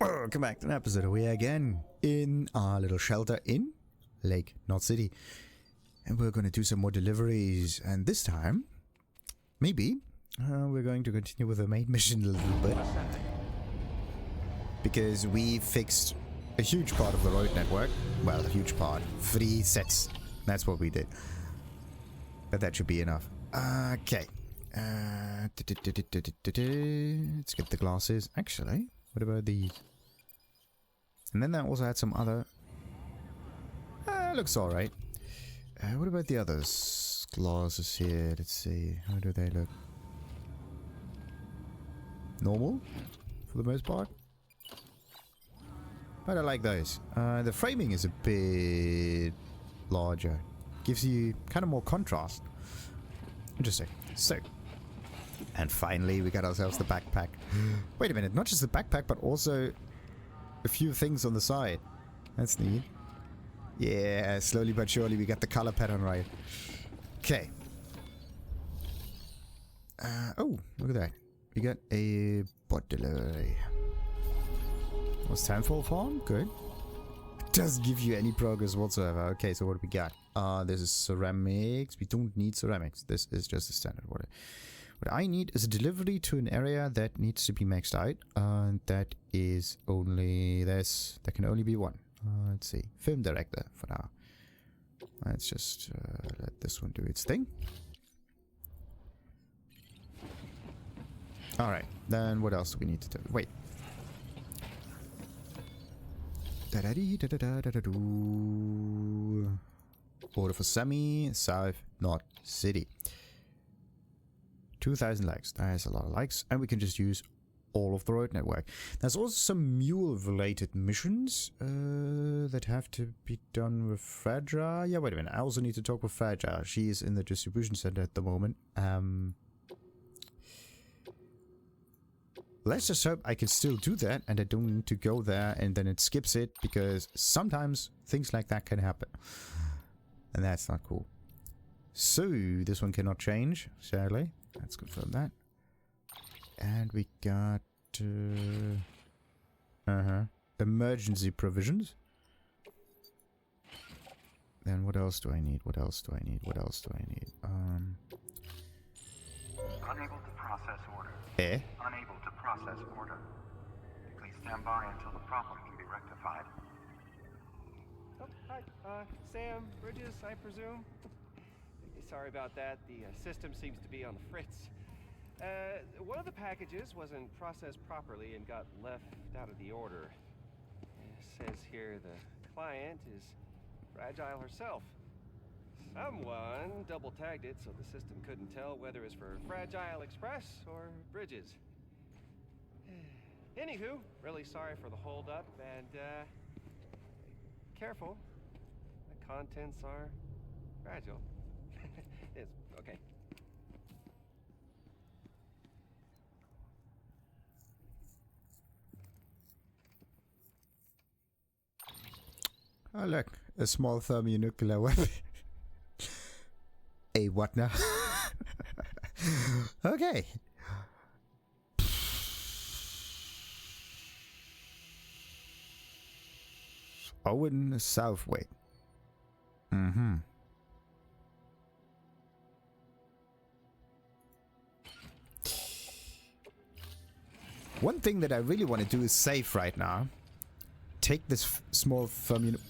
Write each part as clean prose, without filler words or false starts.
Welcome back to an episode. We're again in our little shelter in Lake, not City. And we're going to do some more deliveries. And this time, maybe, we're going to continue with the main mission a little bit. Because we fixed a huge part of the road network. Well, a huge part. 3 sets. That's what we did. But that should be enough. Okay. Let's get the glasses. Actually, what about these? And then that also had some other... looks alright. What about the others? Glasses here. Let's see. How do they look? Normal? For the most part? But I like those. The framing is a bit larger. Gives you kind of more contrast. Interesting. So... And finally, we got ourselves the backpack. Wait a minute, not just the backpack, but also a few things on the side. That's neat. Yeah, slowly but surely we got the color pattern right. Okay. Oh, look at that. We got a bot delivery. Was Timefall Farm? Good. Doesn't give you any progress whatsoever. Okay, so what do we got? This is ceramics. We don't need ceramics. This is just a standard water. What I need is a delivery to an area that needs to be maxed out. And that is only this. There can only be one. Let's see. Film director for now. Let's just let this one do its thing. Alright. Then what else do we need to do? Wait. Order for Semi, South, North City. 2,000 likes. That is a lot of likes. And we can just use all of the road network. There's also some mule-related missions that have to be done with Fragile. Yeah, wait a minute. I also need to talk with Fragile. She is in the distribution center at the moment. Let's just hope I can still do that and I don't need to go there and then it skips it, because sometimes things like that can happen. And that's not cool. So, this one cannot change, sadly. Let's confirm that. And we got... emergency provisions. Then what else do I need? What else do I need? What else do I need? Unable to process order. Eh? Unable to process order. Please stand by until the problem can be rectified. Oh, hi. Sam, Bridges, I presume? Sorry about that. The system seems to be on the fritz. One of the packages wasn't processed properly and got left out of the order. It says here the client is Fragile herself. Someone double-tagged it so the system couldn't tell whether it's for Fragile Express or Bridges. Anywho, really sorry for the hold-up, and, careful. The contents are fragile. It's okay. Oh look, a small thermonuclear weapon. A what now? Okay. Owen Southway. One thing that I really want to do is save right now. Take this small thermonuclear...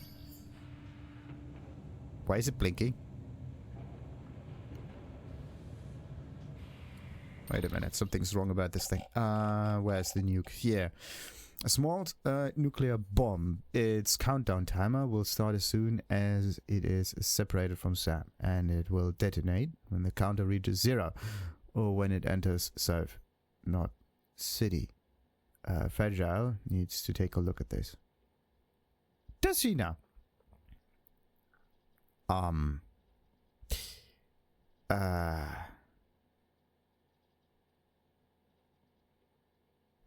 Why is it blinking? Wait a minute, something's wrong about this thing. Where's the nuke? Here. A small nuclear bomb. Its countdown timer will start as soon as it is separated from Sam. And it will detonate when the counter reaches 0. Or when it enters South, not City. Fragile needs to take a look at this. Does she now?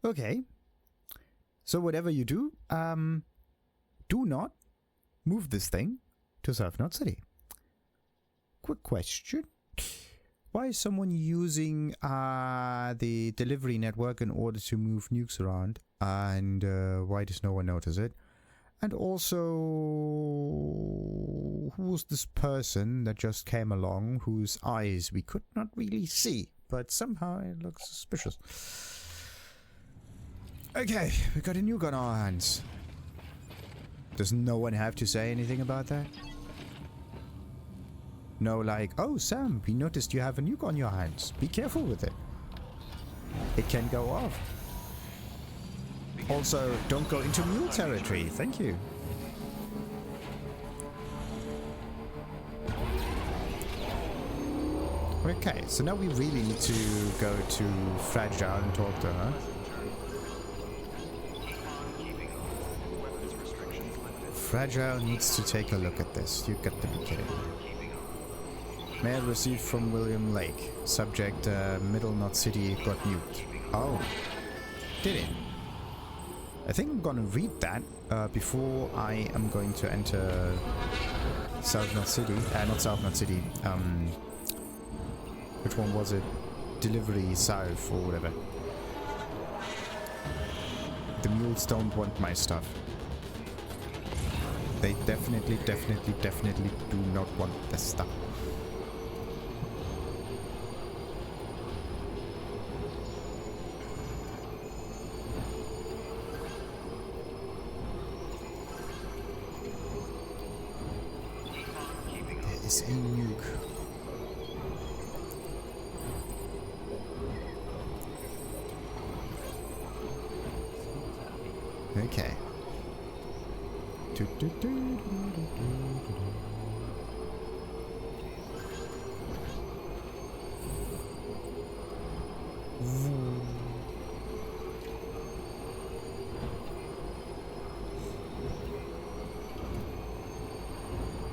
Okay. So whatever you do, do not move this thing to South North City. Quick question. Why is someone using the delivery network in order to move nukes around And why does no one notice it? And also, who's this person that just came along whose eyes we could not really see, but somehow it looks suspicious. Okay, we got a nuke on our hands. Does no one have to say anything about that? No, like, oh Sam, we noticed you have a nuke on your hands. Be careful with it. It can go off. Also, don't go into mule territory. Thank you. Okay, so now we really need to go to Fragile and talk to her. Fragile needs to take a look at this. You got to be kidding me. Mail received from William Lake. Subject, Middle Knot City got nuked. Oh. Did it? I think I'm gonna read that before I am going to enter South Knot City. Not South Knot City. Which one was it? Delivery South or whatever. The mules don't want my stuff. They definitely do not want this stuff. There is a nuke. Okay.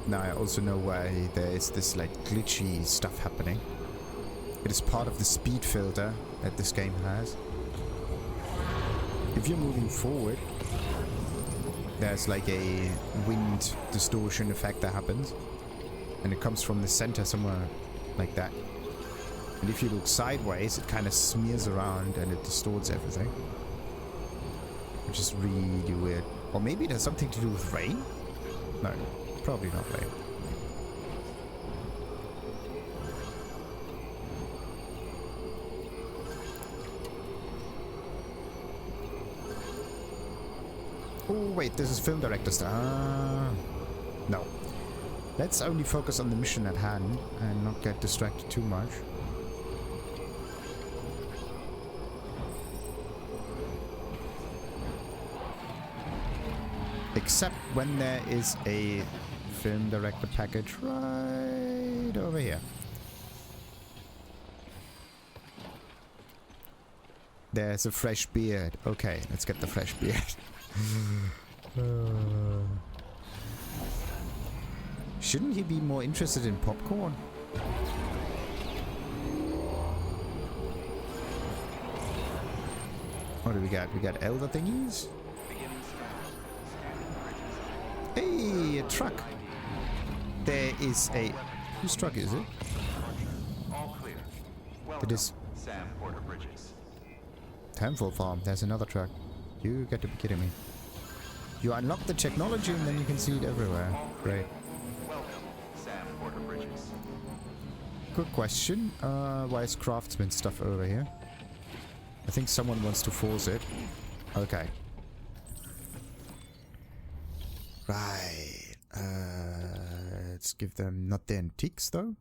Now I also know why there is this like glitchy stuff happening. It is part of the speed filter that this game has. If you're moving forward, there's like a wind distortion effect that happens, and it comes from the center somewhere like that. And if you look sideways, it kind of smears around and it distorts everything, which is really weird. Or maybe it has something to do with rain? No, probably not rain. Oh wait, this is film director stuff. No. Let's only focus on the mission at hand and not get distracted too much. Except when there is a film director package right over here. There's a fresh beard. Okay, let's get the fresh beard. Shouldn't he be more interested in popcorn? What do we got? We got elder thingies? Hey, a truck! There is a... Whose truck is it? All clear. It is... Sam Porter Bridges. Temple Farm. There's another truck. You got to be kidding me. You unlock the technology and then you can see it everywhere. Great. Welcome, Sam Porter Bridges. Good question. Why is craftsman stuff over here? I think someone wants to force it. Okay. Right. Let's give them not the antiques though.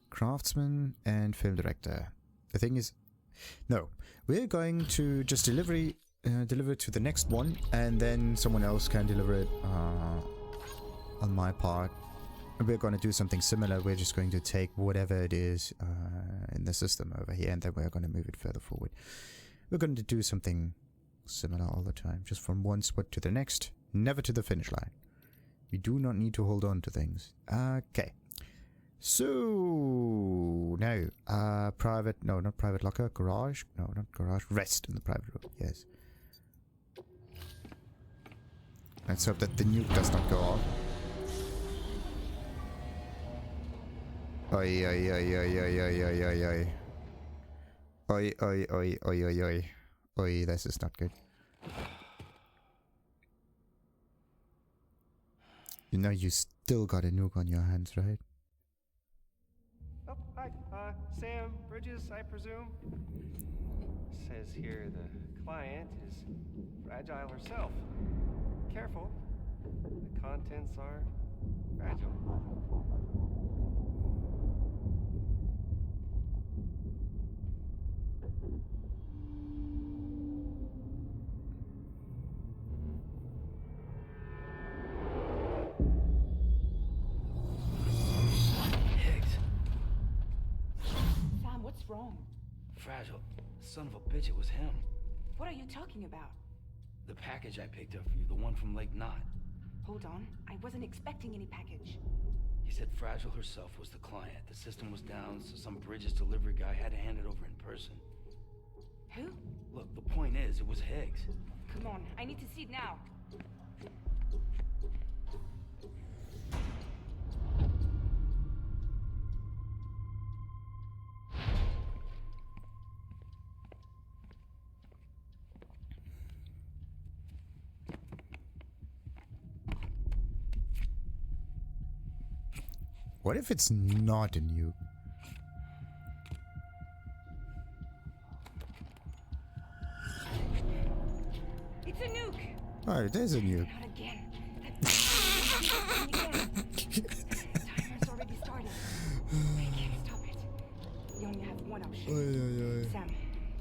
Craftsman and film director. The thing is, no, we're going to just deliver it to the next one, and then someone else can deliver it on my part. And we're going to do something similar. We're just going to take whatever it is in the system over here, and then we're going to move it further forward. We're going to do something similar all the time, just from one spot to the next, never to the finish line. We do not need to hold on to things. Okay. So now, private, no, not private locker, garage, no, not garage, rest in the private room, yes. Let's hope that the nuke does not go off. Oi, oi, oi, oi, oi, oi, oi, oi, oi. Oi, oi, oi, oi, oi, oi. Oi, this is not good. You know you still got a nuke on your hands, right? Oh, hi. Sam Bridges, I presume? Says here the client is fragile herself. Careful. The contents are fragile. Higgs. Sam, what's wrong? Fragile. Son of a bitch, it was him. What are you talking about? The package I picked up for you, the one from Lake Knot. Hold on. I wasn't expecting any package. He said Fragile herself was the client. The system was down, so some Bridges delivery guy had to hand it over in person. Who? Look, the point is, it was Higgs. Come on, I need to see it now. What if it's not a nuke? It's a nuke! Oh, it is a nuke. Not again. Timer's already started. I can't stop it. We only have one option. Sam,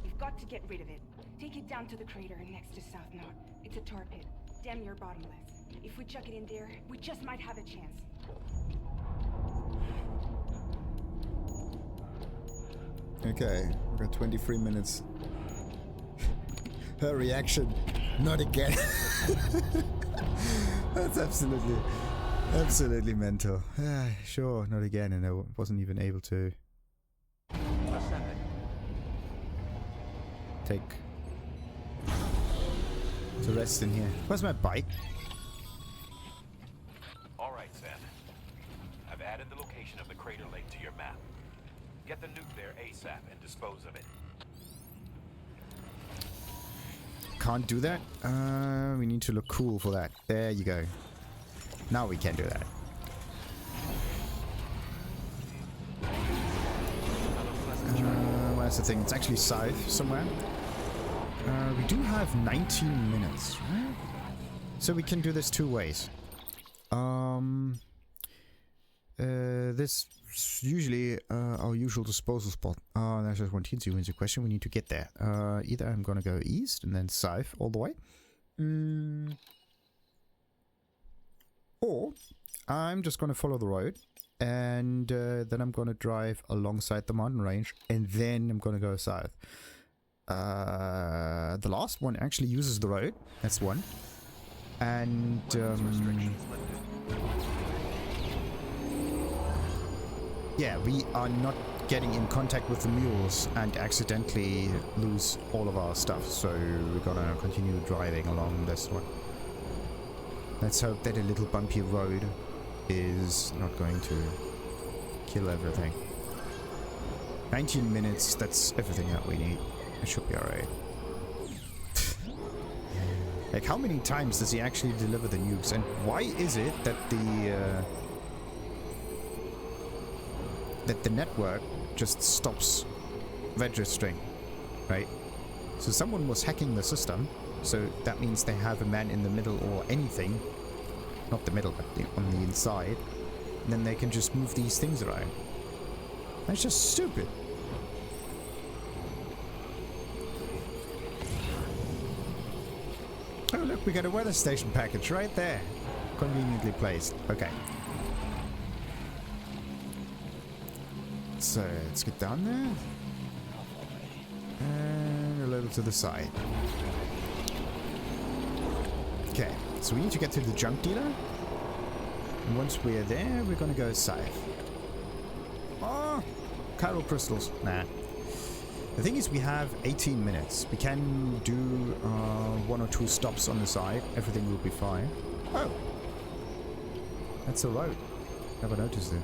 you've got to get rid of it. Take it down to the crater next to South Knot. It's a tar pit. Damn near bottomless. If we chuck it in there, we just might have a chance. Okay, we've got 23 minutes. Her reaction, not again. That's absolutely mental. Sure, not again, and I wasn't even able to take to rest in here. Where's my bike? All right, Sam. I've added the location of the crater lake to your map. Get the nuke there ASAP and dispose of it. Can't do that. We need to look cool for that. There you go. Now we can do that. Where's the thing? It's actually south somewhere. We do have 19 minutes, right? So we can do this two ways. This is usually our usual disposal spot. There's just one teensy weensy question. We need to get there. Either I'm gonna go east and then south all the way. Or I'm just gonna follow the road. And then I'm gonna drive alongside the mountain range. And then I'm gonna go south. The last one actually uses the road. That's one. And yeah, we are not getting in contact with the mules and accidentally lose all of our stuff. So we're gonna continue driving along this one. Let's hope that a little bumpy road is not going to kill everything. 19 minutes, that's everything that we need. It should be alright. Like, how many times does he actually deliver the nukes? And why is it that the network just stops registering, right? So someone was hacking the system, so that means they have a man in the middle or anything, not the middle, but on the inside, and then they can just move these things around. That's just stupid. Oh look, we got a weather station package right there, conveniently placed. Okay. So let's get down there. And a little to the side. Okay, so we need to get to the junk dealer. And once we're there, we're gonna go south. Oh! Chiral crystals. Nah. The thing is, we have 18 minutes. We can do 1 or 2 stops on the side. Everything will be fine. Oh! That's a road. Never noticed it.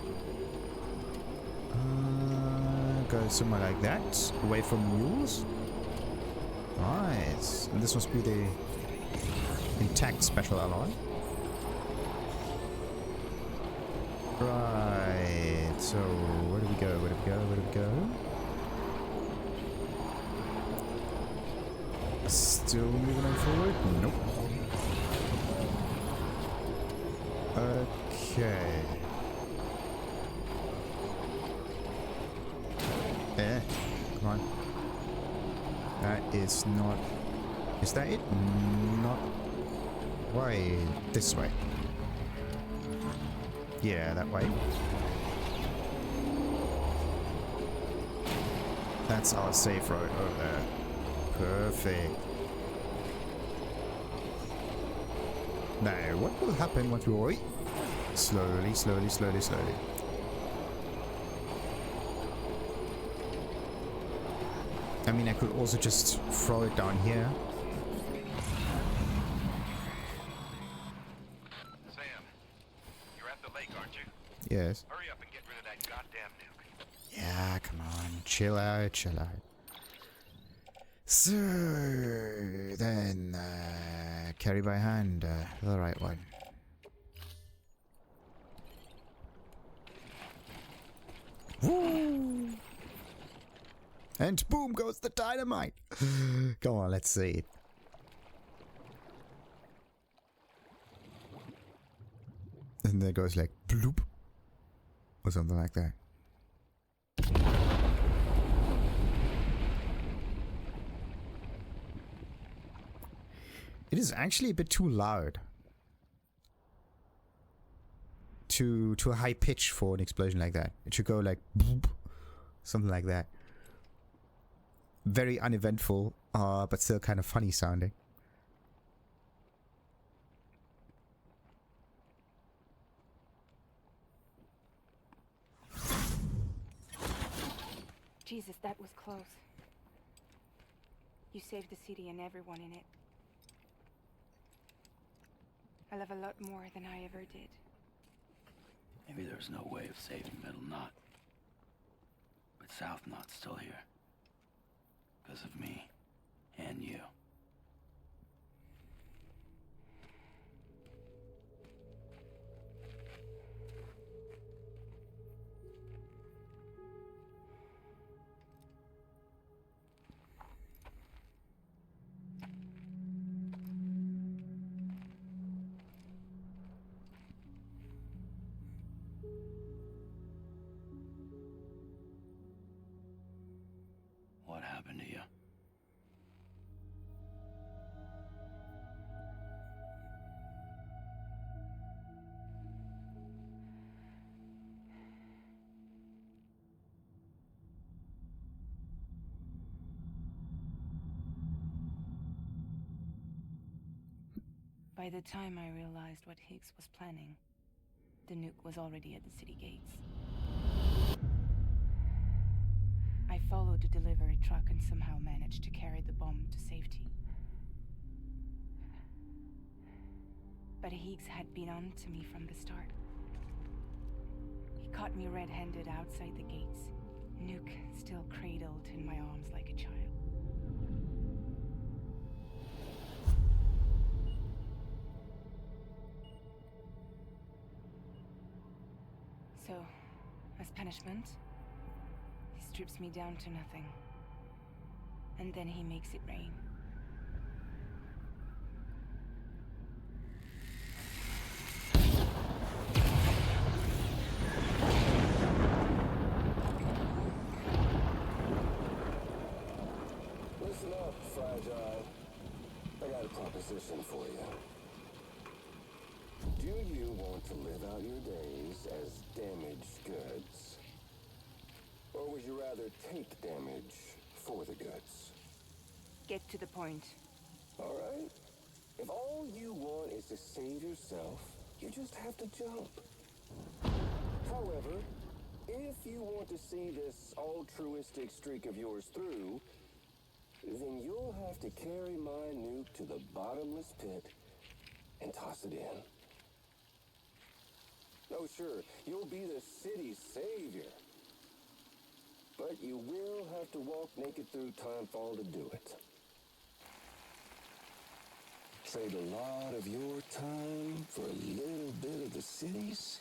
go somewhere like that, away from mules. Nice. And this must be the intact special alloy. Right. So where do we go? Where do we go? Where do we go? Still moving on forward? Nope. Okay. Come on. That is not... Is that it? Not... Why? This way. Yeah, that way. That's our safe road over there. Perfect. Now, what will happen once we... Oi. Slowly, slowly, slowly, slowly. I mean, I could also just throw it down here. Sam, you're at the lake, aren't you? Yes. Hurry up and get rid of that goddamn nuke. Yeah, come on. Chill out, chill out. So, then, carry by hand, the right one. Woo! And boom goes the dynamite. Come on, let's see it. And there goes like bloop. Or something like that. It is actually a bit too loud. To a high pitch for an explosion like that. It should go like boop. Something like that. Very uneventful, but still kind of funny sounding. Jesus, that was close. You saved the city and everyone in it. I love a lot more than I ever did. Maybe there's no way of saving Middle Knot. But South Knot's still here. Because of me. And you. What happened to you? By the time I realized what Higgs was planning, the nuke was already at the city gates. I followed the delivery truck and somehow managed to carry the bomb to safety. But Higgs had been on to me from the start. He caught me red-handed outside the gates, Nuke still cradled in my arms like a child. So, as punishment, he strips me down to nothing. And then he makes it rain. Listen up, Fragile. I got a proposition for you. Do you want to live out your days as damaged goods? Or would you rather take damage for the goods? Get to the point. Alright? If all you want is to save yourself, you just have to jump. However, if you want to see this altruistic streak of yours through, then you'll have to carry my nuke to the bottomless pit and toss it in. Oh, sure, you'll be the city's savior. But you will have to walk naked through Timefall to do it. Trade a lot of your time for a little bit of the city's?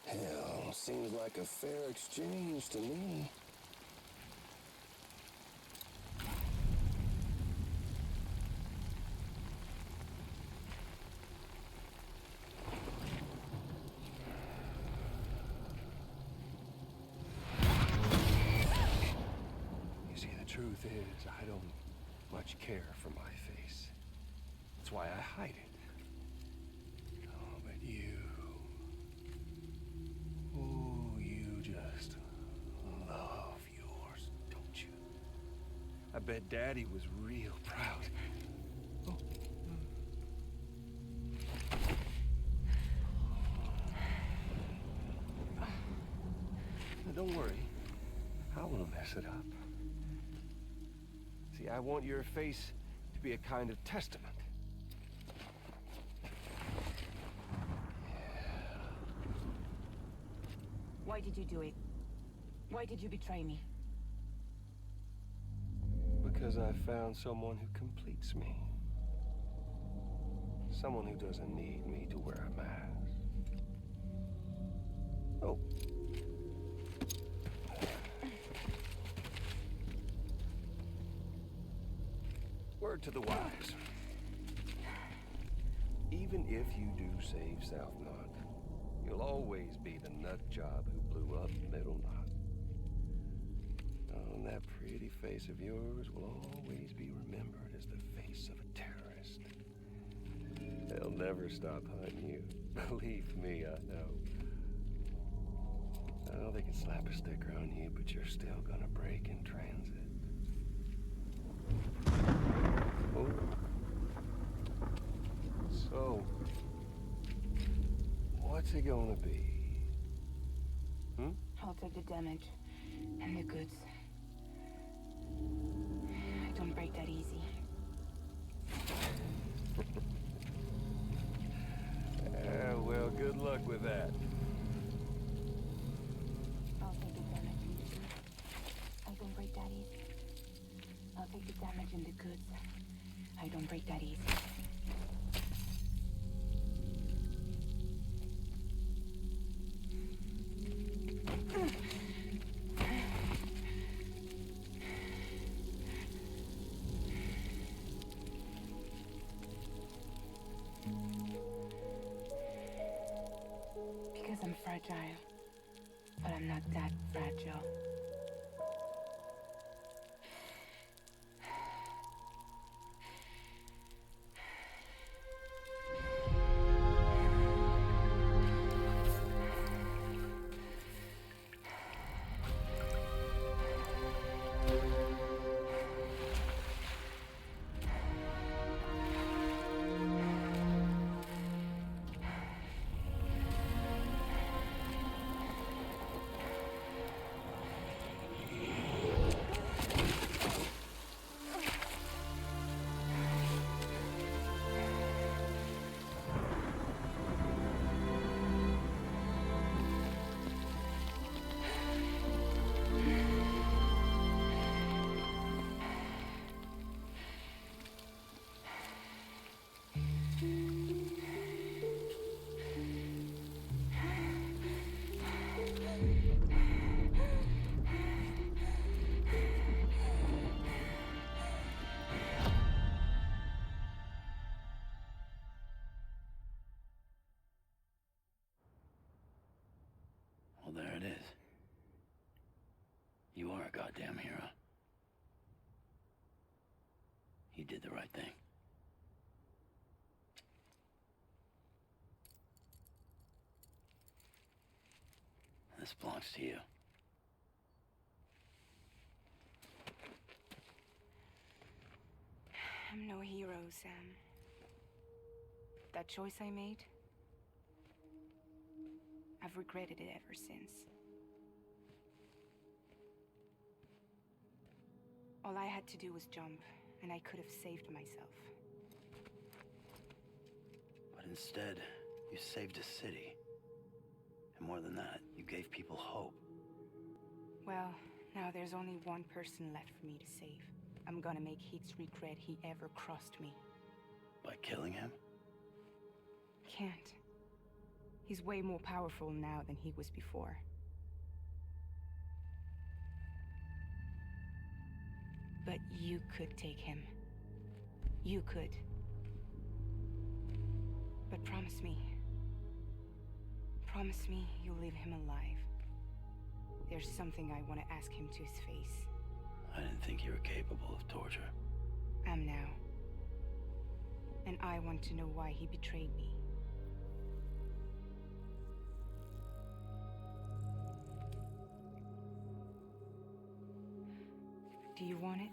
Hell, seems like a fair exchange to me. You see, the truth is, I don't much care for my face. That's why I hide it. Oh, but you... Oh, you just love yours, don't you? I bet Daddy was real proud. Oh. Now, don't worry. I won't mess it up. See, I want your face to be a kind of testament. Why did you do it? Why did you betray me? Because I found someone who completes me. Someone who doesn't need me to wear a mask. Oh. Word to the wise. Even if you do save South Knot, you'll always be the nut job who blew up Middle Knot. Oh, and that pretty face of yours will always be remembered as the face of a terrorist. They'll never stop hunting you. Believe me, I know. Oh, they can slap a sticker on you, but you're still gonna break in transit. Oh. So, what's it gonna be? Hmm? I'll take the damage and the goods. I don't break that easy. Well, good luck with that. I'll take the damage and the goods. I don't break that easy. I'll take the damage and the goods. I don't break that easy. Because I'm fragile, but I'm not that fragile. Well, there it is. You are a goddamn hero. You did the right thing. This belongs to you. I'm no hero, Sam. That choice I made, I've regretted it ever since. All I had to do was jump, and I could have saved myself. But instead, you saved a city. And more than that, you gave people hope. Well, now there's only one person left for me to save. I'm gonna make Higgs regret he ever crossed me. By killing him? Can't. He's way more powerful now than he was before. But you could take him. You could. But promise me. Promise me you'll leave him alive. There's something I want to ask him to his face. I didn't think you were capable of torture. Am now. And I want to know why he betrayed me. Do you want it?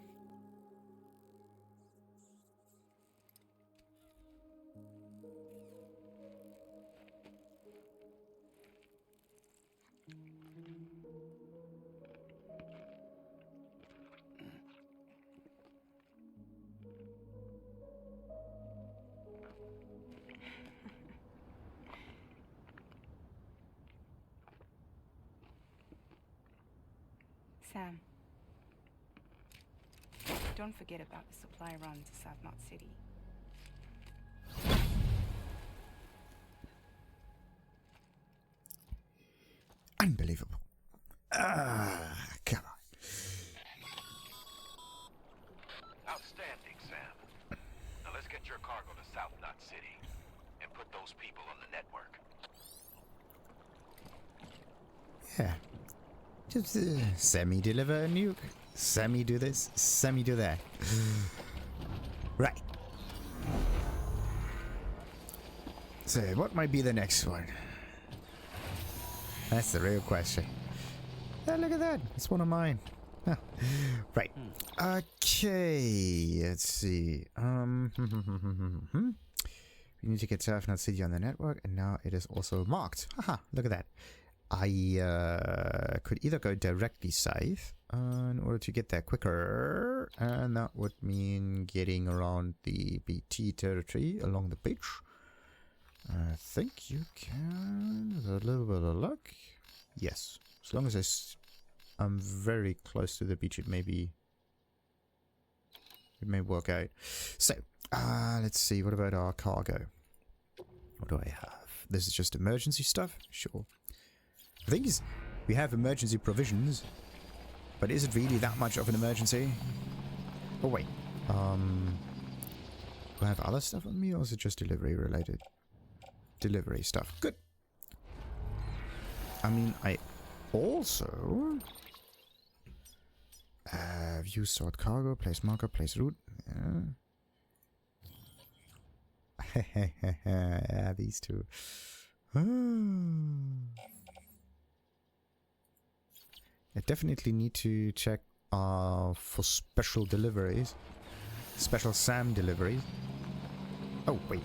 Sam, don't forget about the supply run to South Knot City. Unbelievable. Come on. Outstanding, Sam. Now let's get your cargo to South Knot City and put those people on the network. Yeah. Just semi-deliver a nuke. Semi-do this, semi-do that. Right. So, what might be the next one? That's the real question. Oh, look at that. It's one of mine. Huh. Right. Okay. Let's see. We need to get South Knot City on the network, and now it is also marked. Haha, look at that. I could either go directly south in order to get there quicker, and that would mean getting around the BT territory along the beach. I think you can, with a little bit of luck. Yes, as long as I'm very close to the beach, it may work out. So, let's see, what about our cargo? What do I have? This is just emergency stuff? Sure. The thing is, we have emergency provisions, but is it really that much of an emergency? Oh wait, do I have other stuff on me, or is it just delivery related? Delivery stuff, good. I mean, I also view sort cargo, place marker, place route. Yeah, these two. I definitely need to check for special deliveries. Special SAM deliveries. Oh, wait.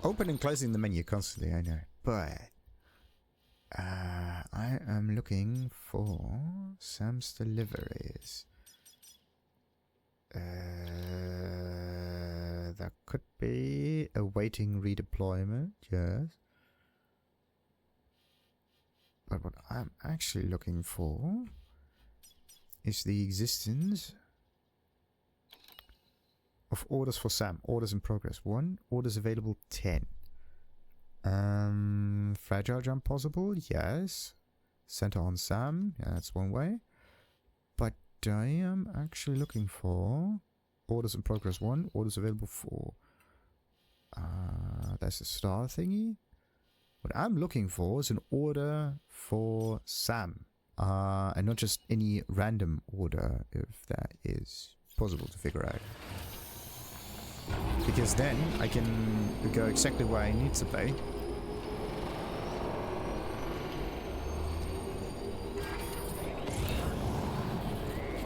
Open and closing the menu constantly, I know. But I am looking for SAM's deliveries. That could be awaiting redeployment, yes. But what I'm actually looking for is the existence of orders for SAM. Orders in progress 1, orders available 10. Fragile jump possible, yes. Center on SAM, yeah, that's one way. But I am actually looking for orders in progress 1, orders available 4. That's a star thingy. What I'm looking for is an order for SAM. And not just any random order, if that is possible to figure out. Because then I can go exactly where I need to be.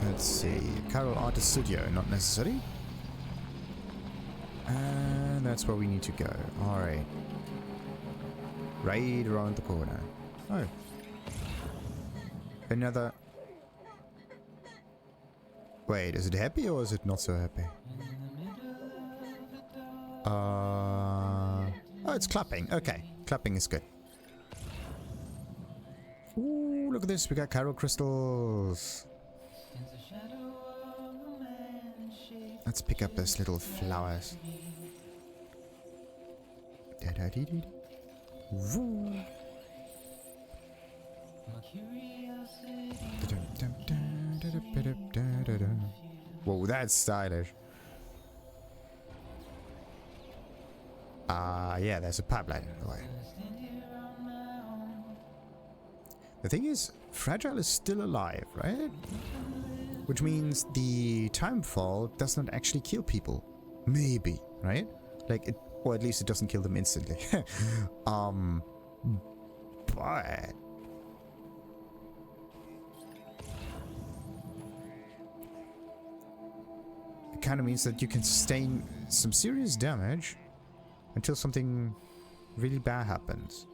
Let's see. Carol Artist Studio, not necessary. And that's where we need to go. Alright. Right around the corner. Oh. Another... Wait, is it happy or is it not so happy? Oh, it's clapping. Okay. Clapping is good. Ooh, look at this. We got Chiral crystals. Let's pick up those little flowers. Da-da-dee-dee. Woo. Whoa, that's stylish. Yeah, there's a pipeline in the way. The thing is, Fragile is still alive, right? Which means the time fall does not actually kill people. Maybe, right? Like, it, or at least it doesn't kill them instantly. But... it kind of means that you can sustain some serious damage until something really bad happens.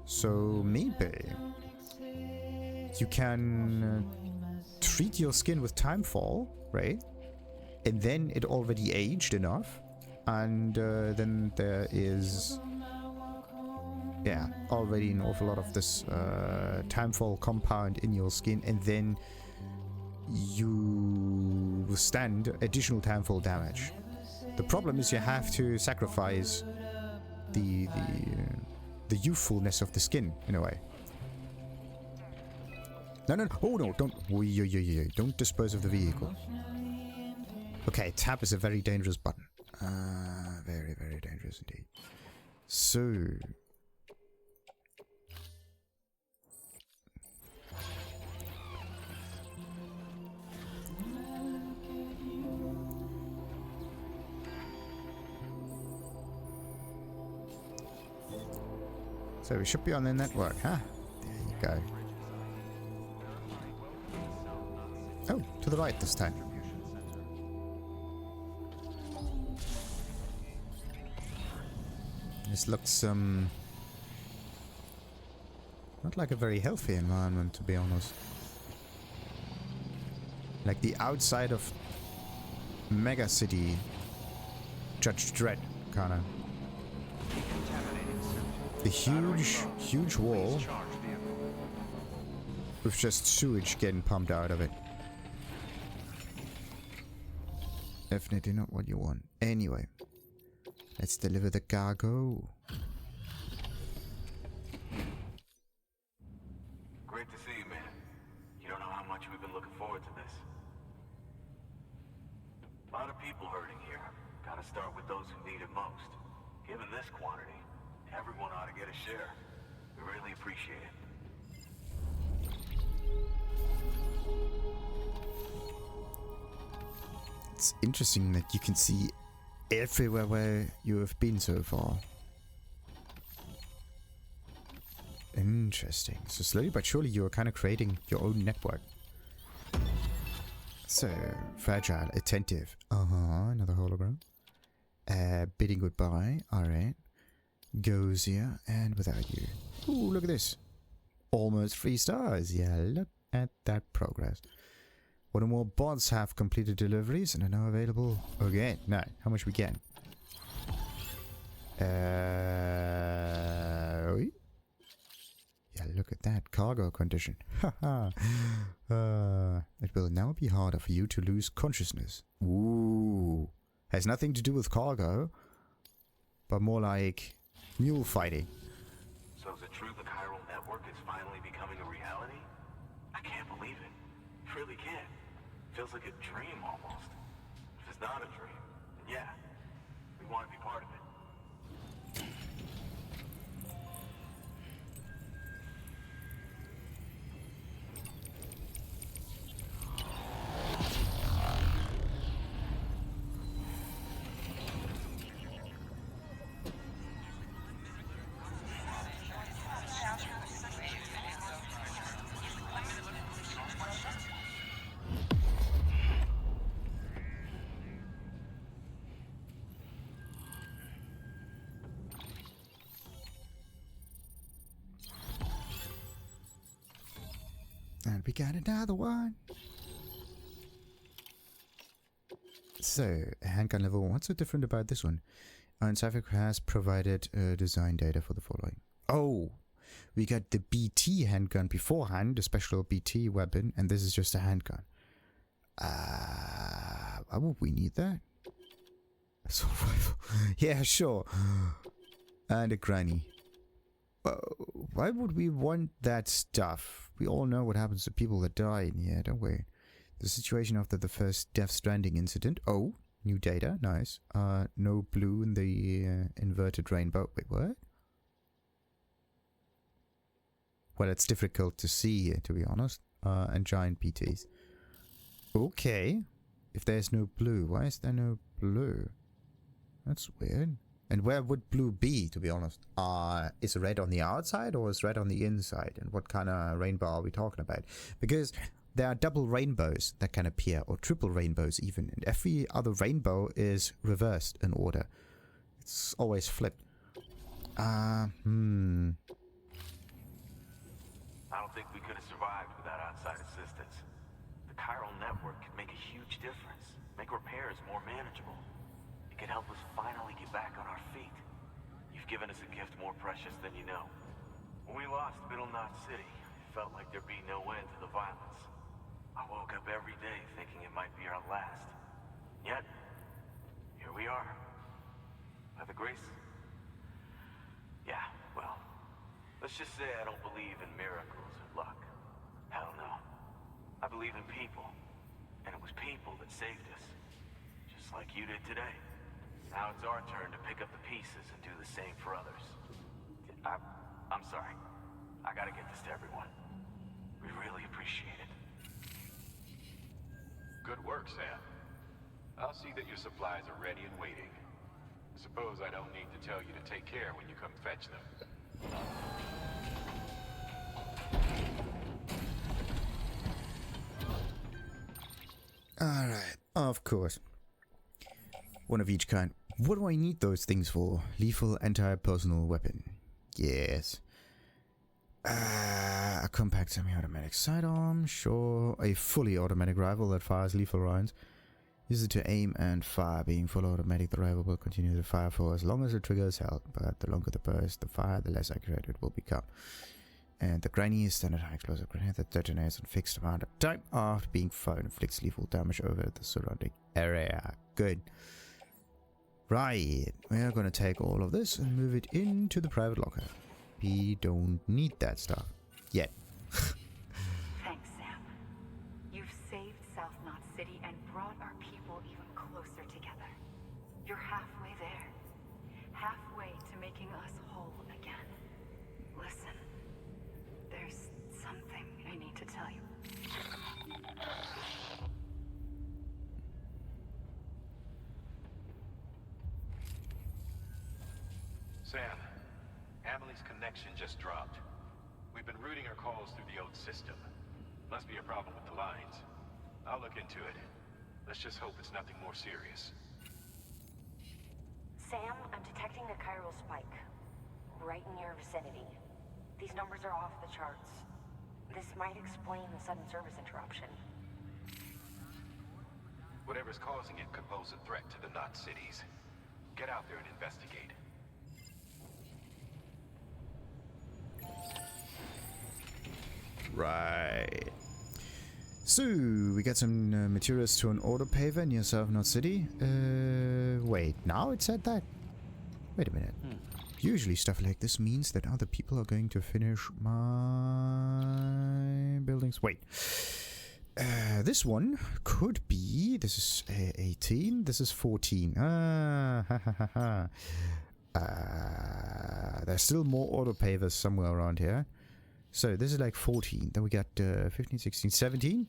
So maybe you can treat your skin with timefall, right? And then it already aged enough, and then there is, yeah, already an awful lot of this timefall compound in your skin, and then you withstand additional timefall damage. The problem is you have to sacrifice the youthfulness of the skin in a way. No, no, no. Oh no, don't. Don't dispose of the vehicle. Okay, tap is a very dangerous button. Very, very dangerous indeed. So... so we should be on the network, huh? There you go. Oh, to the right this time. This looks, not like a very healthy environment, to be honest. Like the outside of Mega City Judge Dredd, kinda. The huge wall with just sewage getting pumped out of it. Definitely not what you want. Anyway, let's deliver the cargo. Great to see you, man. You don't know how much we've been looking forward to this. A lot of people hurting here. Gotta start with those who need it most. Given this quantity, everyone ought to get a share. We really appreciate it. It's interesting that you can see everywhere where you have been so far. Interesting. So slowly but surely you are kind of creating your own network. So, fragile, attentive. Another hologram. Bidding goodbye. Alright. Goes here, and without you. Ooh, look at this. Almost 3 stars. Yeah, look at that progress. One or more bots have completed deliveries and are now available again. No, how much we get? Yeah, look at that cargo condition. Haha. It will now be harder for you to lose consciousness. Ooh. Has nothing to do with cargo, but more like mule fighting. So is it true the chiral network is finally becoming a reality? I can't believe it. Really can't. Feels like a dream almost. If it's not a dream, then yeah, we want to be part of it. And we got another one. So, handgun level 1. What's so different about this one? Scientific has provided design data for the following. Oh, We got the BT handgun beforehand, the special BT weapon, and this is just a handgun. Why would we need that? Assault rifle. Yeah, sure. And a granny. Why would we want that stuff? We all know what happens to people that die in here, don't we? The situation after the first Death Stranding incident. Oh, new data. Nice. No blue in the inverted rainbow. Wait, what? Well, it's difficult to see here, to be honest. And giant PTs. Okay. If there's no blue, why is there no blue? That's weird. And where would blue be, to be honest? Is red on the outside or is red on the inside? And what kind of rainbow are we talking about? Because there are double rainbows that can appear, or triple rainbows even. And every other rainbow is reversed in order. It's always flipped. I don't think we could have survived without outside assistance. The chiral network could make a huge difference, make repairs more manageable. It could help us finally get back on our feet. You've given us a gift more precious than you know. When we lost Middle Knot City, it felt like there'd be no end to the violence. I woke up every day thinking it might be our last. Yet, here we are. By the grace... Yeah, well, let's just say I don't believe in miracles or luck. Hell no. I believe in people. And it was people that saved us. Just like you did today. Now it's our turn to pick up the pieces and do the same for others. I'm sorry. I gotta get this to everyone. We really appreciate it. Good work, Sam. I'll see that your supplies are ready and waiting. Suppose I don't need to tell you to take care when you come fetch them. Alright, of course. One of each kind. What do I need those things for? Lethal anti-personal weapon. Yes. A compact semi-automatic sidearm. Sure. A fully automatic rifle that fires lethal rounds. Use it to aim and fire. Being fully automatic, the rifle will continue to fire for as long as the trigger is held. But the longer the burst of fire, the less accurate it will become. And the granny is standard high explosive grenade that detonates on fixed amount of time after being fired and inflicts lethal damage over the surrounding area. Good. Right. We are going to take all of this and move it into the private locker. We don't need that stuff. Yet. Thanks, Sam. You've saved South Knot City and brought our people even closer together. You're halfway there. Halfway to making us whole again. Listen. There's something I need to tell you. Sam, Amelie's connection just dropped. We've been routing her calls through the old system. Must be a problem with the lines. I'll look into it. Let's just hope it's nothing more serious. Sam, I'm detecting a chiral spike. Right in your vicinity. These numbers are off the charts. This might explain the sudden service interruption. Whatever's causing it could pose a threat to the Knot cities. Get out there and investigate. Right. So, we got some materials to an auto paver near South Knot City. Wait, now it said that? Wait a minute. Usually stuff like this means that other people are going to finish my buildings. Wait. This one could be... This is 18. This is 14. There's still more auto pavers somewhere around here. So this is like 14. Then we got 15, 16, 17.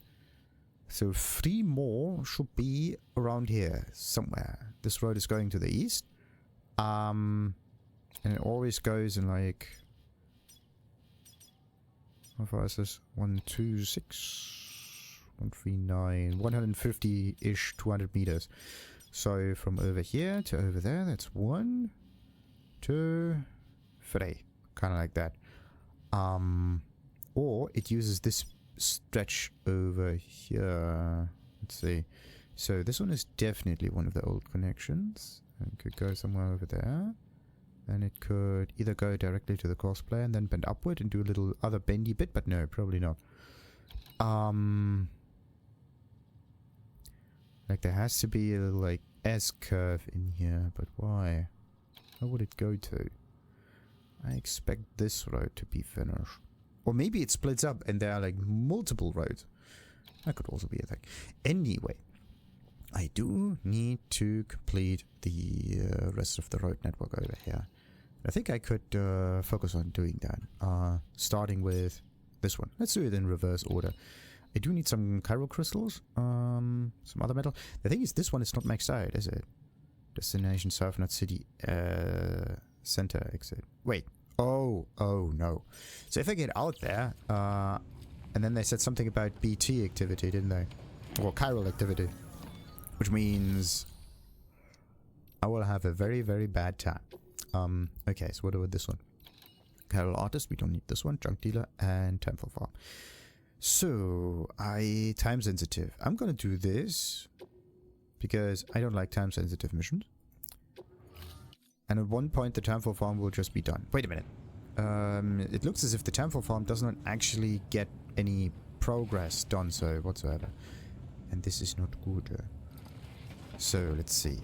So 3 more should be around here somewhere. This road is going to the east. And it always goes in like... How far is this? 1, 2, 6... 1, 3, 9... 150-ish, 200 meters. So from over here to over there, that's 1, 2, 3. Kind of like that. Or it uses this stretch over here. Let's see. So this one is definitely one of the old connections. And could go somewhere over there. then it could either go directly to the crossplay and then bend upward and do a little other bendy bit, but no, probably not. Like there has to be a little like S-curve in here, but why? How would it go to? I expect this road to be finished. Or maybe it splits up and there are like multiple roads. That could also be a thing. Anyway, I do need to complete the rest of the road network over here. I think I could focus on doing that. Starting with this one. Let's do it in reverse order. I do need some chiral crystals. Some other metal. The thing is, this one is not maxed out, is it? Destination South Knot City center exit. Wait. Oh no. So if I get out there, and then they said something about BT activity, didn't they? Or chiral activity. Which means I will have a very, very bad time. Okay, so what about this one? Chiral Artist, we don't need this one. Junk Dealer and Temple Farm. So, time sensitive. I'm gonna do this because I don't like time sensitive missions. And at one point the Temple Farm will just be done. Wait a minute. It looks as if the Temple Farm does not actually get any progress done so whatsoever. And this is not good. So, let's see.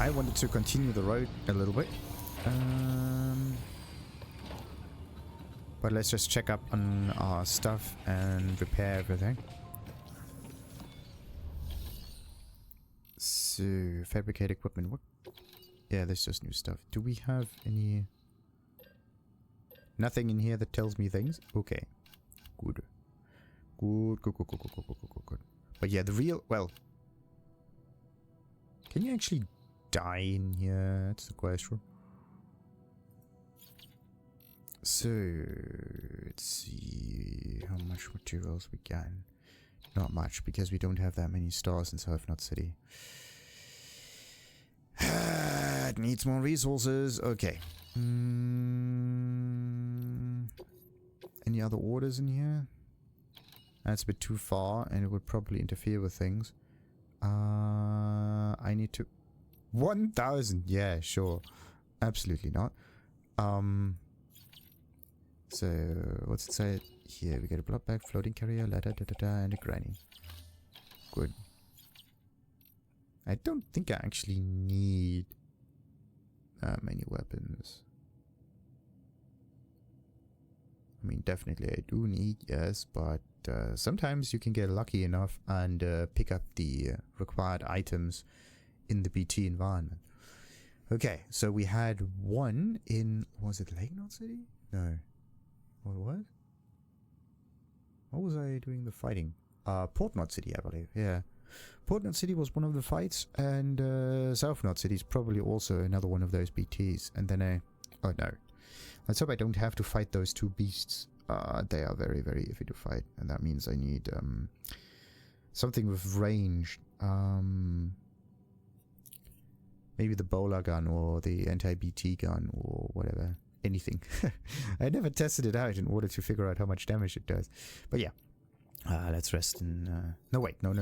I wanted to continue the road a little bit. But let's just check up on our stuff and repair everything. So, fabricate equipment. What? Yeah, there's just new stuff. Do we have any... Nothing in here that tells me things? Okay. Good. Good. But yeah, the real... Well... Can you actually die in here? That's the question. So, let's see how much materials we got. Not much, because we don't have that many stars in South Knot City. It needs more resources. Okay. Any other orders in here? That's a bit too far, and it would probably interfere with things. I need to... 1,000! Yeah, sure. Absolutely not. So, what's it say? Here, we get a blood bag, floating carrier, ladder, and a granny. Good. I don't think I actually need many weapons. I mean, definitely I do need, yes, but sometimes you can get lucky enough and pick up the required items in the BT environment. Okay, so we had one in... Was it Lake Knot City? No. What was? What was I doing the fighting? Port Knot City, I believe. Yeah. Port Knot City was one of the fights, and South Knot City is probably also another one of those BTs. And then I... Oh no. Let's hope I don't have to fight those two beasts. They are very, very iffy to fight. And that means I need something with range. Maybe the bowler gun or the anti-BT gun or whatever. Anything. I never tested it out in order to figure out how much damage it does. But yeah. Let's rest in... No, wait. No. I'm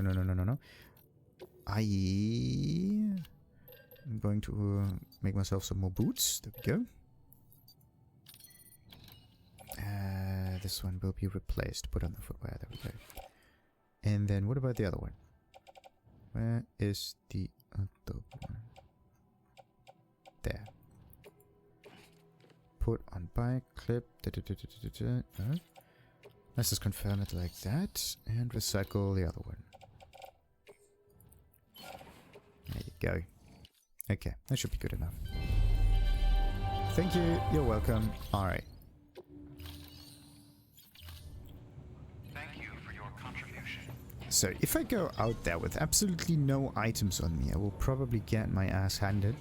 going to make myself some more boots. There we go. This one will be replaced. Put on the footwear. There we go. And then what about the other one? Where is the other one? There. Put on bike, clip. No. Let's just confirm it like that. And recycle the other one. There you go. Okay, that should be good enough. Thank you. You're welcome. Alright. Thank you for your contribution. So, if I go out there with absolutely no items on me, I will probably get my ass handed.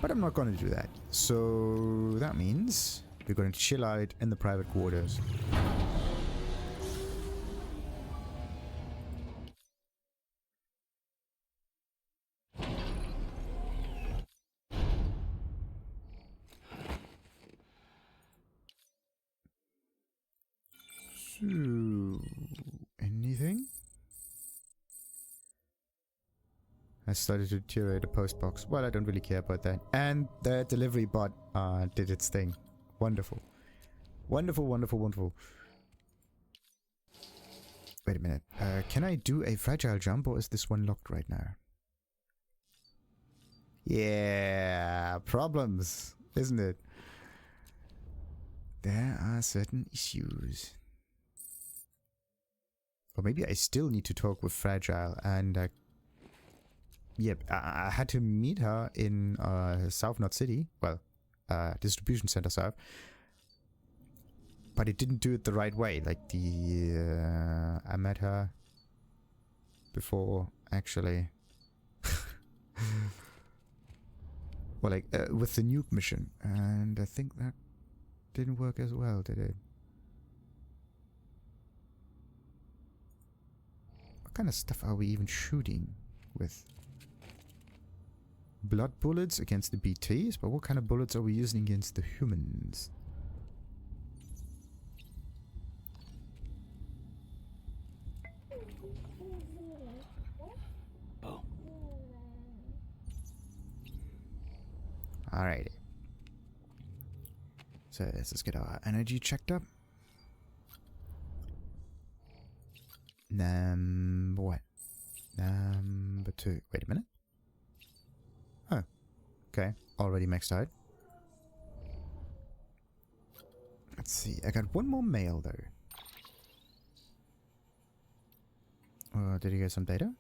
But I'm not going to do that. So, that means we're going to chill out in the private quarters. So, anything? I started to deteriorate the post box. Well, I don't really care about that. And the delivery bot did its thing. Wonderful. Wonderful, wonderful, wonderful. Wait a minute. Can I do a fragile jump, or is this one locked right now? Yeah, problems, isn't it? There are certain issues. Or maybe I still need to talk with Fragile, and yep, I had to meet her in South Knot City, well, distribution center South, but it didn't do it the right way. Like I met her before actually. Well, like with the Nuke mission, and I think that didn't work as well, did it? What kind of stuff are we even shooting with? Blood bullets against the BTs, but what kind of bullets are we using against the humans? Oh. Alrighty. So let's just get our energy checked up. Number what? Number 2. Wait a minute. Oh. Okay. Already maxed out. Let's see. I got one more mail though. Did you get some data?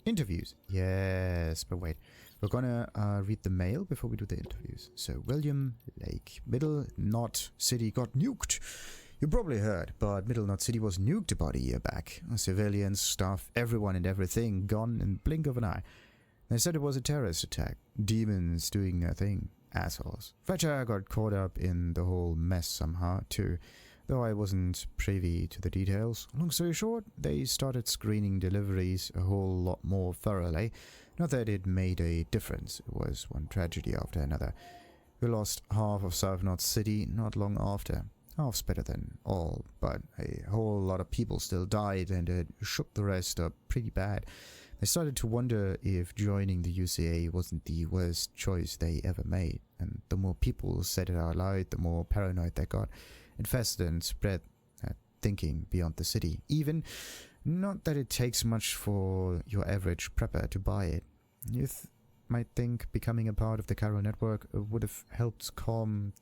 Interviews. Yes, but wait. We're gonna read the mail before we do the interviews. So, William Lake. Middle Knot City got nuked. You probably heard, but Middle Knot City was nuked about a year back. Civilians, staff, everyone and everything gone in the blink of an eye. They said it was a terrorist attack. Demons doing their thing. Assholes. Fletcher got caught up in the whole mess somehow, too. Though I wasn't privy to the details. Long story short, they started screening deliveries a whole lot more thoroughly. Not that it made a difference. It was one tragedy after another. We lost half of South Knot City not long after. Half's better than all, but a whole lot of people still died, and it shook the rest up pretty bad. They started to wonder if joining the UCA wasn't the worst choice they ever made, and the more people said it out loud, the more paranoid they got. It festered and spread that thinking beyond the city. Even, not that it takes much for your average prepper to buy it. You might think becoming a part of the chiral network would have helped calm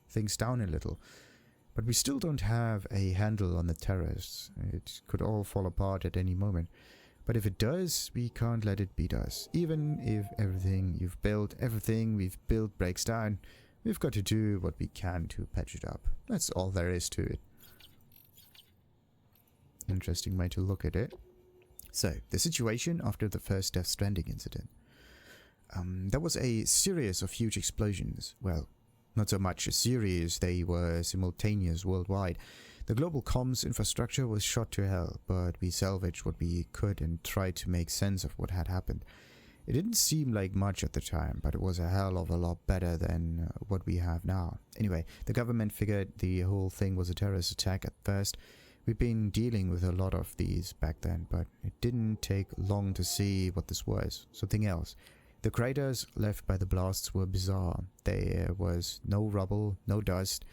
things down a little. But we still don't have a handle on the terrorists. It could all fall apart at any moment. But if it does, we can't let it beat us. Even if everything we've built breaks down, we've got to do what we can to patch it up. That's all there is to it. Interesting way to look at it. So, the situation after the first Death Stranding incident. There was a series of huge explosions. Well, not so much a series, they were simultaneous worldwide. The global comms infrastructure was shot to hell, but we salvaged what we could and tried to make sense of what had happened. It didn't seem like much at the time, but it was a hell of a lot better than what we have now. Anyway, the government figured the whole thing was a terrorist attack at first. We've been dealing with a lot of these back then, but it didn't take long to see what this was. Something else. The craters left by the blasts were bizarre. There was no rubble, no dust,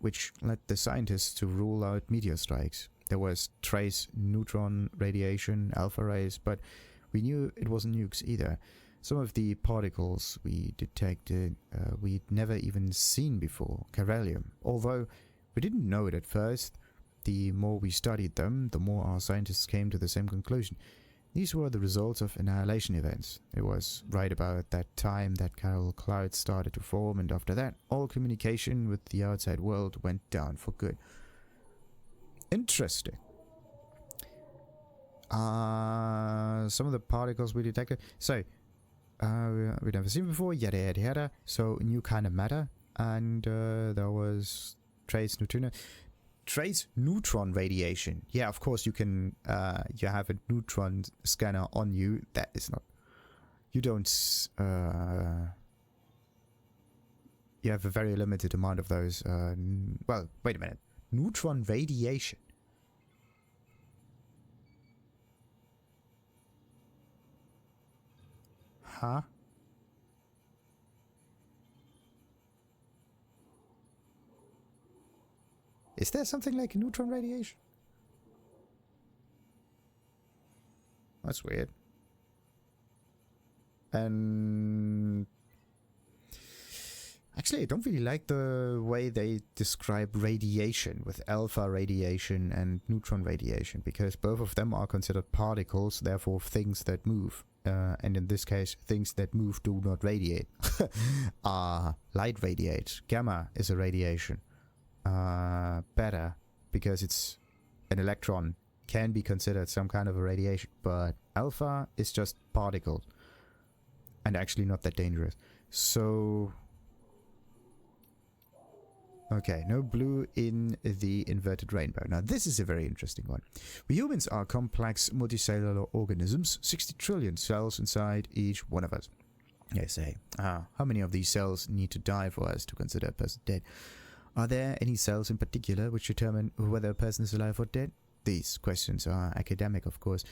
which led the scientists to rule out meteor strikes. There was trace neutron radiation, alpha rays, but we knew it wasn't nukes either. Some of the particles we detected we'd never even seen before, chiralium. Although we didn't know it at first, the more we studied them, the more our scientists came to the same conclusion. These were the results of annihilation events. It was right about that time that chiral clouds started to form, and after that, all communication with the outside world went down for good. Interesting. Some of the particles we detected. So, we'd never seen before, yada yada yada. So, new kind of matter. And there was trace neutron radiation. Yeah, of course you can, you have a neutron scanner on you. That is not, you don't, you have a very limited amount of those. Well, wait a minute. Neutron radiation. Huh? Is there something like neutron radiation? That's weird. And actually, I don't really like the way they describe radiation with alpha radiation and neutron radiation, because both of them are considered particles, therefore things that move. And in this case, things that move do not radiate. Light radiates. Gamma is a radiation. Beta, because it's an electron, can be considered some kind of a radiation, but alpha is just particles. And actually not that dangerous. So... okay, no blue in the inverted rainbow. Now, this is a very interesting one. We humans are complex multicellular organisms, 60 trillion cells inside each one of us. They say, how many of these cells need to die for us to consider a person dead? Are there any cells in particular which determine whether a person is alive or dead? These questions are academic, of course.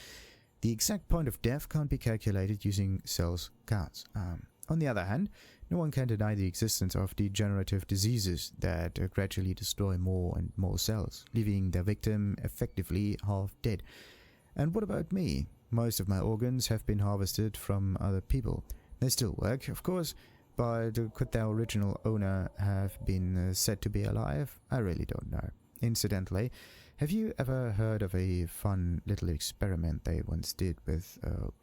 The exact point of death can't be calculated using cells counts. On the other hand, no one can deny the existence of degenerative diseases that gradually destroy more and more cells, leaving their victim effectively half dead. And what about me? Most of my organs have been harvested from other people. They still work, of course, but could their original owner have been said to be alive? I really don't know. Incidentally, have you ever heard of a fun little experiment they once did with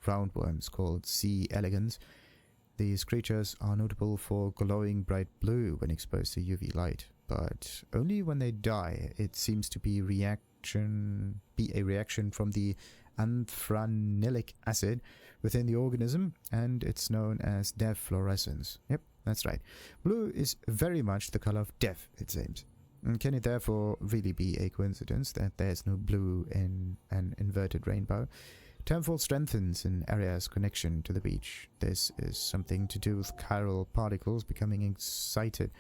roundworms called C. elegans? These creatures are notable for glowing bright blue when exposed to UV light, but only when they die. It seems to be a reaction from the anthranylic acid within the organism, and it's known as death fluorescence. Yep, that's right. Blue is very much the color of death, it seems. And can it therefore really be a coincidence that there's no blue in an inverted rainbow? Termfall strengthens an area's connection to the beach. This is something to do with chiral particles becoming excited.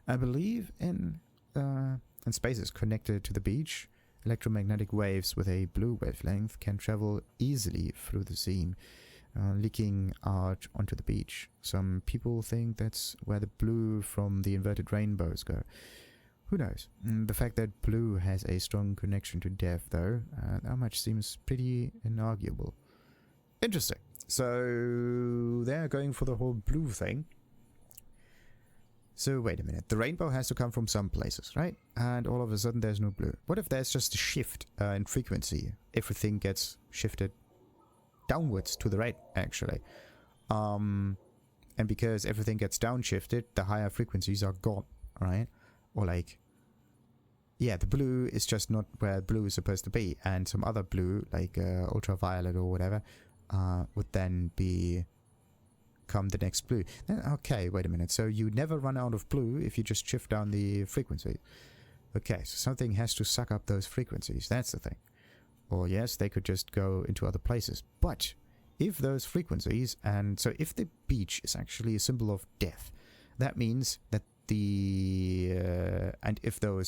I believe in spaces connected to the beach, electromagnetic waves with a blue wavelength can travel easily through the seam, leaking out onto the beach. Some people think that's where the blue from the inverted rainbows go. Who knows? The fact that blue has a strong connection to death, though, that much seems pretty inarguable. Interesting. So they're going for the whole blue thing. So wait a minute. The rainbow has to come from some places, right? And all of a sudden there's no blue. What if there's just a shift in frequency? Everything gets shifted downwards to the right, actually. And because everything gets downshifted, the higher frequencies are gone, right? Or like, yeah, the blue is just not where blue is supposed to be, and some other blue, like ultraviolet or whatever, would then become the next blue. Okay, wait a minute. So you never run out of blue if you just shift down the frequency. Okay, so something has to suck up those frequencies. That's the thing. Or yes, they could just go into other places. But if those frequencies, and so if the beach is actually a symbol of death, that means that and if those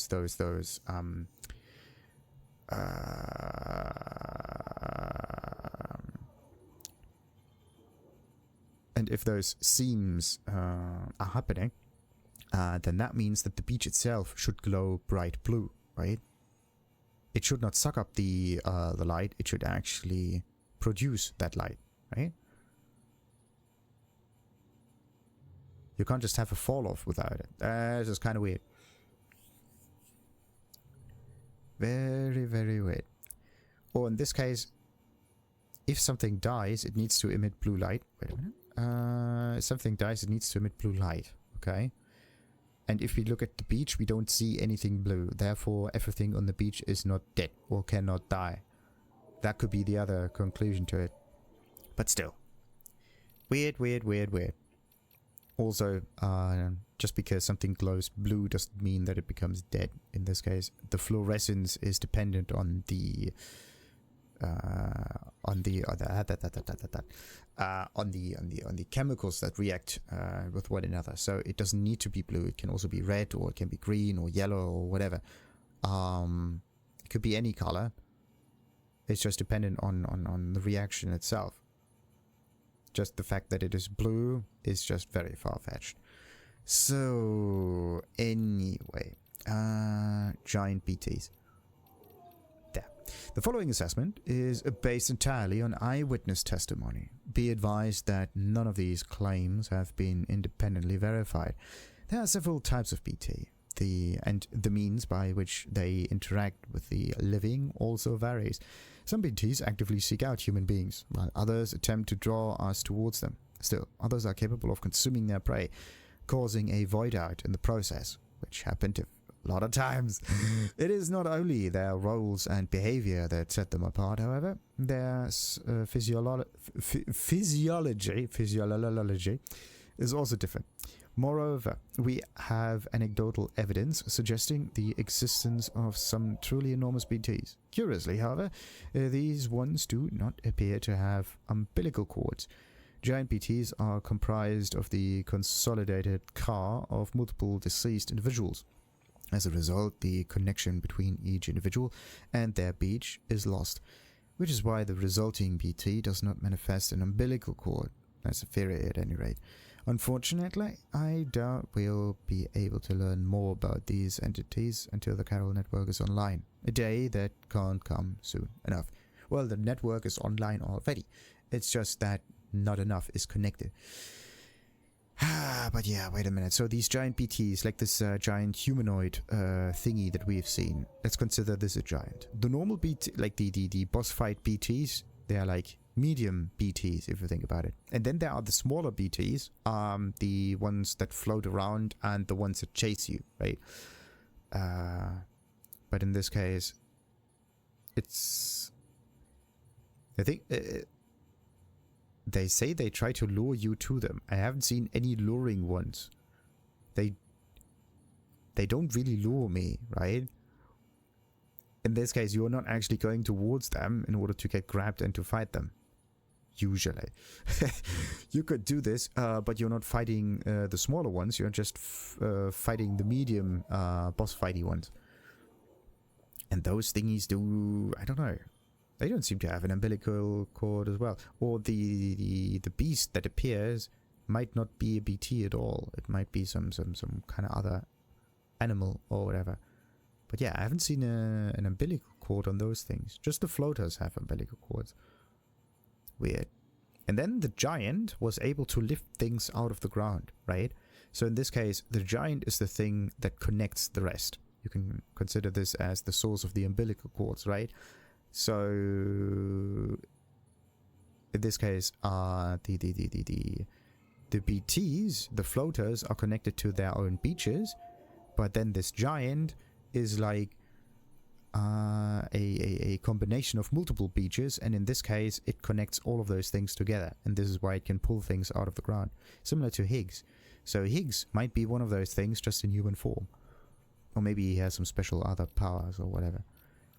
seams are happening, then that means that the beach itself should glow bright blue, right? It should not suck up the light. It should actually produce that light, right? You can't just have a fall off without it. It's just kind of weird. Very, very weird. Or in this case, if something dies, it needs to emit blue light. Wait a minute. If something dies, it needs to emit blue light. Okay. And if we look at the beach, we don't see anything blue. Therefore, everything on the beach is not dead or cannot die. That could be the other conclusion to it. But still. Weird, weird, weird, weird. Also, just because something glows blue doesn't mean that it becomes dead. In this case, the fluorescence is dependent on the chemicals that react with one another. So it doesn't need to be blue. It can also be red, or it can be green, or yellow, or whatever. It could be any color. It's just dependent on the reaction itself. just the fact that it is blue is just very far-fetched. So, anyway, giant BTs. There. The following assessment is based entirely on eyewitness testimony. Be advised that none of these claims have been independently verified. There are several types of BT. And the means by which they interact with the living also varies. Some BTs actively seek out human beings, while others attempt to draw us towards them. Still, others are capable of consuming their prey, causing a void out in the process, which happened a lot of times. It is not only their roles and behavior that set them apart, however. Their physiology is also different. Moreover, we have anecdotal evidence suggesting the existence of some truly enormous BTs. Curiously, however, these ones do not appear to have umbilical cords. Giant BTs are comprised of the consolidated car of multiple deceased individuals. As a result, the connection between each individual and their beach is lost, which is why the resulting BT does not manifest an umbilical cord. That's a theory at any rate. Unfortunately, I doubt we'll be able to learn more about these entities until the chiral network is online. A day that can't come soon enough. Well, the network is online already. It's just that not enough is connected. But yeah, wait a minute. So these giant BTs, like this giant humanoid thingy that we've seen, let's consider this a giant. The normal BT, like the boss fight BTs, they are like medium BTs, if you think about it. And then there are the smaller BTs, the ones that float around and the ones that chase you, right? But in this case, it's... I think... they say they try to lure you to them. I haven't seen any luring ones. They don't really lure me, right? In this case, you're not actually going towards them in order to get grabbed and to fight them. Usually. You could do this, but you're not fighting the smaller ones. You're just fighting the medium boss fighty ones. And those thingies do... I don't know. They don't seem to have an umbilical cord as well. Or the beast that appears might not be a BT at all. It might be some kind of other animal or whatever. But yeah, I haven't seen an umbilical cord on those things. Just the floaters have umbilical cords. Weird. And then the giant was able to lift things out of the ground, right? So in this case, the giant is the thing that connects the rest. You can consider this as the source of the umbilical cords, right? So in this case, the BTs, the floaters, are connected to their own beaches, but then this giant is like a combination of multiple beaches, and in this case it connects all of those things together, and this is why it can pull things out of the ground, similar to Higgs. So Higgs might be one of those things, just in human form, or maybe he has some special other powers or whatever.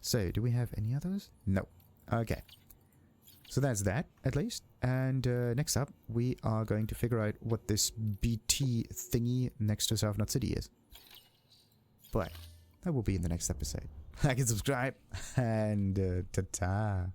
So do we have any others? No. Okay, so that's that at least. And next up we are going to figure out what this BT thingy next to South Knot City is, but that will be in the next episode. Like and subscribe, and ta-ta.